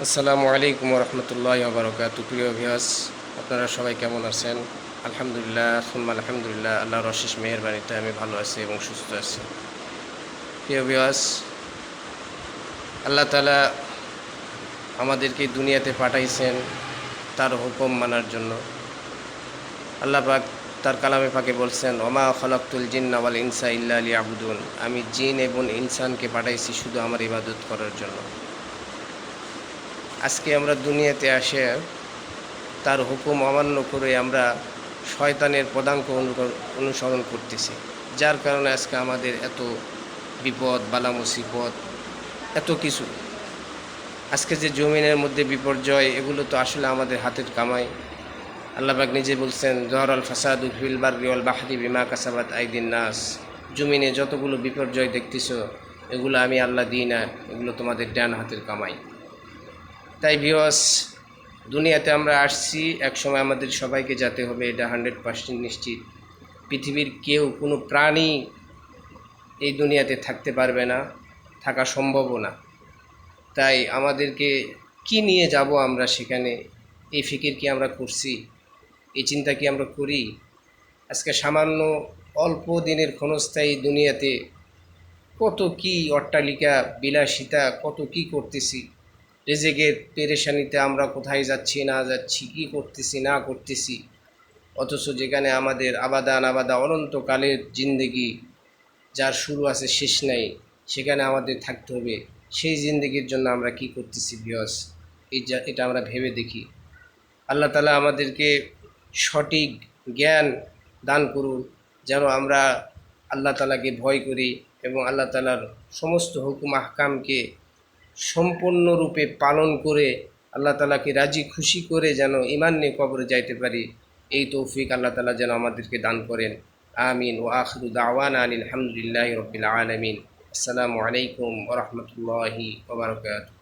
আসসালামু আলাইকুম রহমতুল্লাহ বারকাতুহু। প্রিয় ভিউয়ার্স, আপনারা সবাই কেমন আছেন? আলহামদুলিল্লাহ, সুম্মা আলহামদুলিল্লাহ, আল্লাহর অশেষ মেহেরবানিতে আমি ভালো আছি এবং সুস্থ আছি। প্রিয় ভিউয়ার্স, আল্লাহ তাআলা আমাদেরকে দুনিয়াতে পাঠাইছেন তার হুকুম মানার জন্য। আল্লাহ পাক তার কালামে পাকে বলছেন, ওমা খালাকতুল জিন্না ওয়াল ইনসা ইল্লা লিয়াবুদুন, আমি জিন এবং ইনসানকে পাঠাইছি শুধু আমার ইবাদত করার জন্য। আজকে আমরা দুনিয়াতে আসে তার হুকুম অমান্য করে আমরা শয়তানের পদাঙ্ক অনুসরণ করতেছি, যার কারণে আজকে আমাদের এত বিপদ, বালা মুসিবত, এত কিছু। আজকে যে জমিনের মধ্যে বিপর্যয়, এগুলো তো আসলে আমাদের হাতের কামাই। আল্লাহ পাক নিজে বলছেন, জহরাল ফাসাদু ফিল বাররি ওয়াল বাহরি বিমা কাসাবাত আইদিন নাস, জমিনে যতগুলো বিপর্যয় দেখতেছ এগুলো আমি আল্লাহ দিই না, এগুলো তোমাদের ডান হাতের কামাই। তাই ভিউয়ার্স, দুনিয়াতে আমরা আসছি, একসময় আমাদের সবাইকে যেতে হবে, এটা 100% নিশ্চিত। পৃথিবীর কেউ, কোনো প্রাণী এই দুনিয়াতে থাকতে পারবে না, থাকা সম্ভবও না। তাই আমাদেরকে কি নিয়ে যাব আমরা সেখানে, এই ফিকির কি আমরা করছি? এই চিন্তা কি আমরা করি? আজকে সামান্য অল্প দিনের ক্ষণস্থায়ী দুনিয়াতে কত কি অট্টালিকা, বিলাসিতা, কত কি করতেছি। রেজেকের পেরেশানিতে আমরা কোথায় যাচ্ছি না যাচ্ছি, কি করতেছি না করতেছি, অথচ যেখানে আমাদের আবাদা অনন্তকালের জিন্দেগি, যার শুরু আছে শেষ নাই, সেখানে আমাদের থাকতে হবে। সেই জিন্দেগির জন্য আমরা কি করতেছি ভিউয়ার্স, এটা আমরা ভেবে দেখি। আল্লাহ তাআলা আমাদেরকে সঠিক জ্ঞান দান করুন, যেন আমরা আল্লাহ তাআলাকে ভয় করি এবং আল্লাহ তাআলার সমস্ত হুকুম আহকামকে সম্পূর্ণরূপে পালন করে আল্লাহ তাআলাকে রাজি খুশি করে যেন ঈমান নিয়ে কবরে যাইতে পারি। এই তৌফিক আল্লাহ তাআলা যেন আমাদেরকে দান করেন। আমিন। ওয়া আখিরু দাওয়ানা আনিল হামদুলিল্লাহি রাব্বিল আলামিন। আসসালামু আলাইকুম ওয়া রাহমাতুল্লাহি ওয়া বারাকাতুহু।